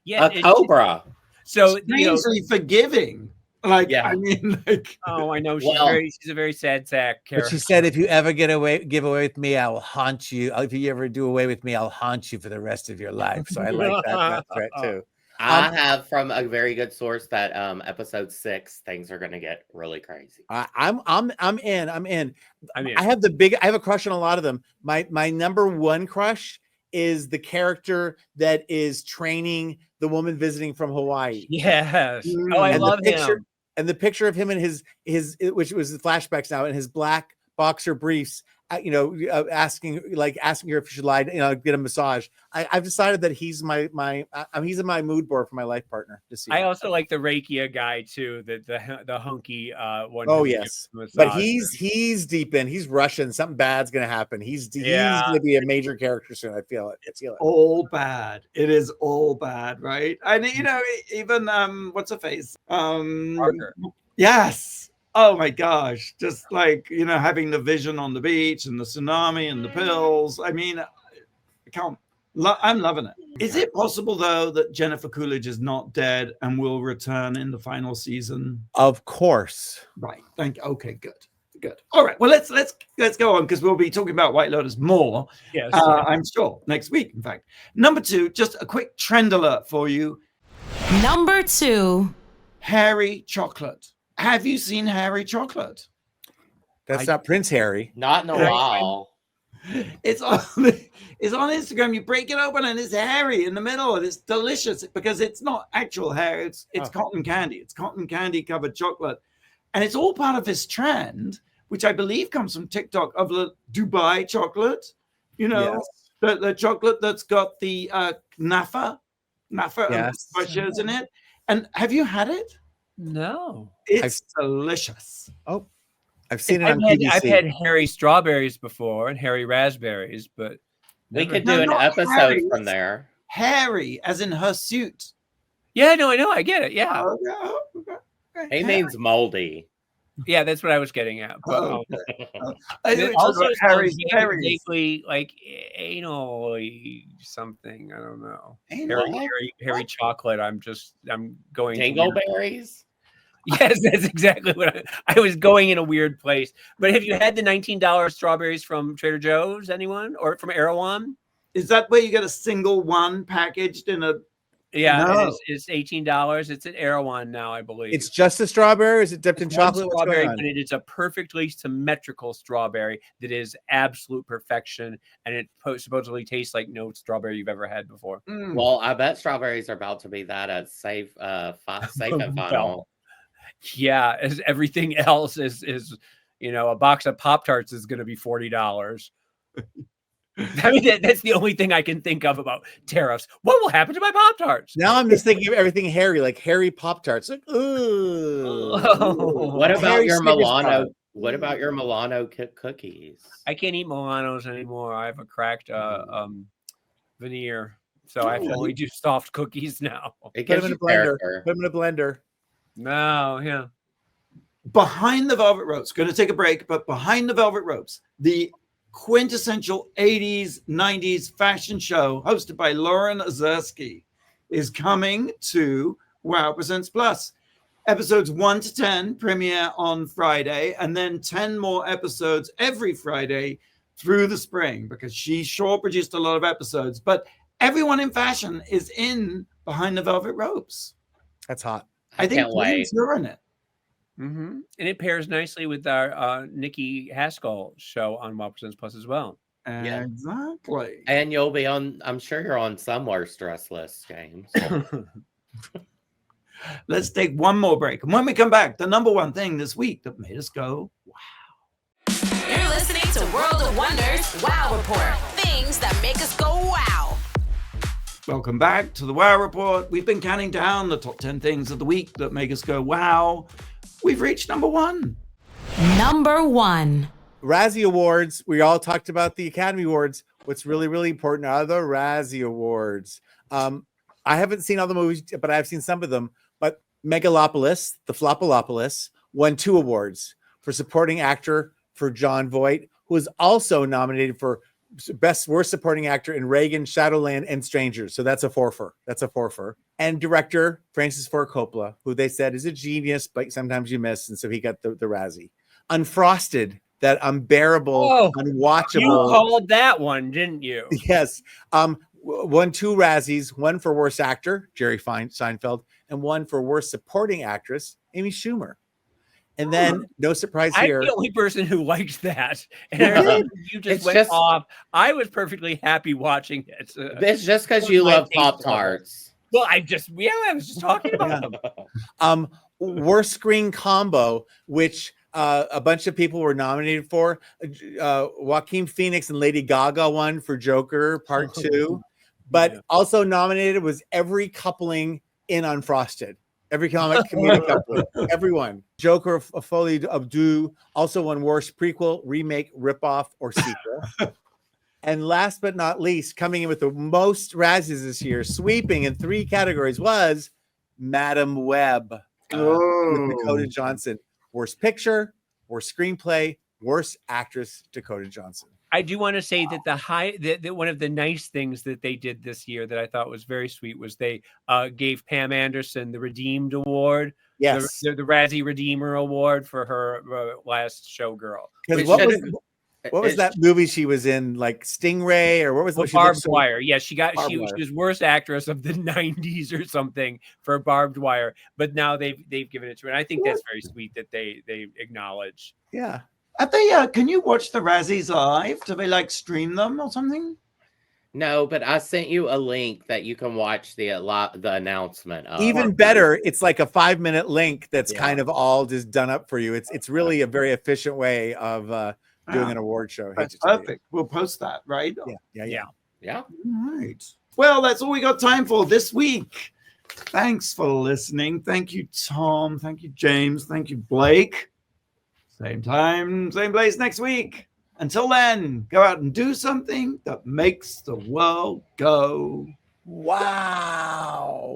E: A cobra.
D: So,
B: strangely forgiving. Like,
E: yeah.
B: I mean, like,
D: oh, I know she's a very sad sack character.
C: But she said, if you ever give away with me, I will haunt you. If you ever do away with me, I'll haunt you for the rest of your life. So I like that threat too.
E: I have from a very good source that episode 6 things are going to get really crazy.
C: I'm in. I have a crush on a lot of them. My number one crush is the character that is training the woman visiting from Hawaii.
D: Yes. Oh, I love him.
C: And the picture of him in his which was the flashbacks now, in his black boxer briefs, asking her if she should lie, get a massage. I've decided that he's my he's in my mood board for my life partner to see.
D: I also like the Reiki guy too, the hunky one.
C: Oh yes, but he's deep in. He's Russian. Something bad's gonna happen. He's gonna be a major character soon. I feel it. It's
B: all bad. It is all bad, right? And even what's her face?
D: Parker.
B: Yes. Oh my gosh, just like, having the vision on the beach and the tsunami and the pills. I mean, I'm loving it. Is it possible, though, that Jennifer Coolidge is not dead and will return in the final season?
C: Of course.
B: Right. Okay, good. All right. Well, let's go on, because we'll be talking about White Lotus more.
D: Yes.
B: I'm sure next week, in fact. Number 2, just a quick trend alert for you.
A: Number 2.
B: Harry Chocolate. Have you seen Harry Chocolate?
C: That's not Prince Harry.
E: Not in a while.
B: It's on Instagram. You break it open and it's Harry in the middle, and it's delicious because it's not actual hair. It's cotton candy. It's cotton candy covered chocolate, and it's all part of this trend, which I believe comes from TikTok, of the Dubai chocolate. The chocolate that's got the Nafa and pistachios in it. And have you had it?
D: No,
B: it's delicious.
C: Oh, I've seen it on PBC.
D: I've had Harry strawberries before and Harry raspberries, but
E: we could do an episode from there.
B: Harry, as in her suit.
D: Yeah, no, I know, I get it. Yeah,
E: he means moldy.
D: Yeah, that's what I was getting at. But,
B: also, Harry's
D: vaguely like anal something. I don't know. Harry chocolate. I'm going.
E: Dingleberries.
D: Yes, that's exactly what I was going in a weird place. But have you had the $19 strawberries from Trader Joe's? Anyone, or from Erewhon?
B: Is that where you get a single one packaged in a?
D: Yeah,
B: no.
D: It's $18. It's at Erewhon now, I believe.
C: It's just a strawberry. Is it dipped in chocolate?
D: Strawberry, but it is a perfectly symmetrical strawberry that is absolute perfection, and it supposedly tastes like no strawberry you've ever had before.
E: Well, I bet strawberries are about to be that at Safe and Final.
D: Yeah, as everything else is a box of Pop-Tarts is going to be $40. I mean, that's the only thing I can think of about tariffs. What will happen to my Pop-Tarts?
C: Now I'm just thinking of everything hairy, like hairy Pop-Tarts. Like,
E: what about your Milano? What about your Milano cookies?
D: I can't eat Milanos anymore. I have a cracked veneer, so I have to only do soft cookies now.
C: Put them in a blender. Put them in a blender.
D: No, yeah.
B: Behind the Velvet Ropes. Going to take a break, but Behind the Velvet Ropes, the quintessential 80s, 90s fashion show hosted by Lauren Azersky, is coming to Wow Presents Plus. Episodes 1 to 10 premiere on Friday, and then 10 more episodes every Friday through the spring, because she sure produced a lot of episodes. But everyone in fashion is in Behind the Velvet Ropes.
C: That's hot.
B: I think you're in it.
D: Mm-hmm. And it pairs nicely with our Nikki Haskell show on Wow Presents Plus as well.
B: Exactly.
E: And you'll be on, I'm sure you're on some worst dress list, James.
B: Let's take one more break. And when we come back, the number one thing this week that made us go, wow.
A: You're listening to World of Wonders Wow Report. Things that make us go wow.
B: Welcome back to the Wow Report. We've been counting down the top 10 things of the week that make us go wow. We've reached number one.
A: Number one.
C: Razzie Awards. We all talked about the Academy Awards. What's really, really important are the Razzie Awards. I haven't seen all the movies, but I've seen some of them. But Megalopolis, the Flopalopolis, won 2 awards for supporting actor for Jon Voight, who was also nominated for worst supporting actor in Reagan, Shadowland, and Strangers. So that's a forfeit. And director Francis Ford Coppola, who they said is a genius, but sometimes you miss, and so he got the Razzie. Unfrosted, that unbearable, unwatchable.
D: You called that one, didn't you?
C: Yes. Won 2 Razzies, one for worst actor, Jerry Seinfeld, and one for worst supporting actress, Amy Schumer. And then, no surprise here.
D: I'm the only person who liked that. And you just went off. I was perfectly happy watching it.
E: It's just because you love Pop-Tarts.
D: Well, I was just talking about them.
C: Worst screen combo, which a bunch of people were nominated for. Joaquin Phoenix and Lady Gaga won for Joker Part 2. But also nominated was every coupling in Unfrosted. Every comedic coupling. Everyone. Joker, Folie à Deux also won worst prequel, remake, ripoff, or sequel. And last but not least, coming in with the most Razzies this year, sweeping in 3 categories, was Madam Web with Dakota Johnson. Worst picture, worst screenplay, worst actress, Dakota Johnson.
D: I do want to say that one of the nice things that they did this year that I thought was very sweet was they gave Pam Anderson the Redeemed Award.
C: Yes.
D: The Razzie Redeemer Award for her last Showgirl.
C: What was that movie she was in, like Stingray, or what was the
D: Barbed Wire? Yeah, she was worst actress of the 90s or something for Barbed Wire, but now they've given it to her. And I think that's very sweet that they acknowledge.
C: Yeah.
B: Are they, can you watch the Razzies live? Do they stream them or something?
E: No, but I sent you a link that you can watch the announcement of.
C: Even better, it's like a 5-minute link that's kind of all just done up for you. It's really a very efficient way of doing an award show.
B: That's perfect. We'll post that, right?
C: Yeah.
B: All right. Well, that's all we got time for this week. Thanks for listening. Thank you, Tom. Thank you, James. Thank you, Blake. Same time, same place next week. Until then, go out and do something that makes the world go
C: wow.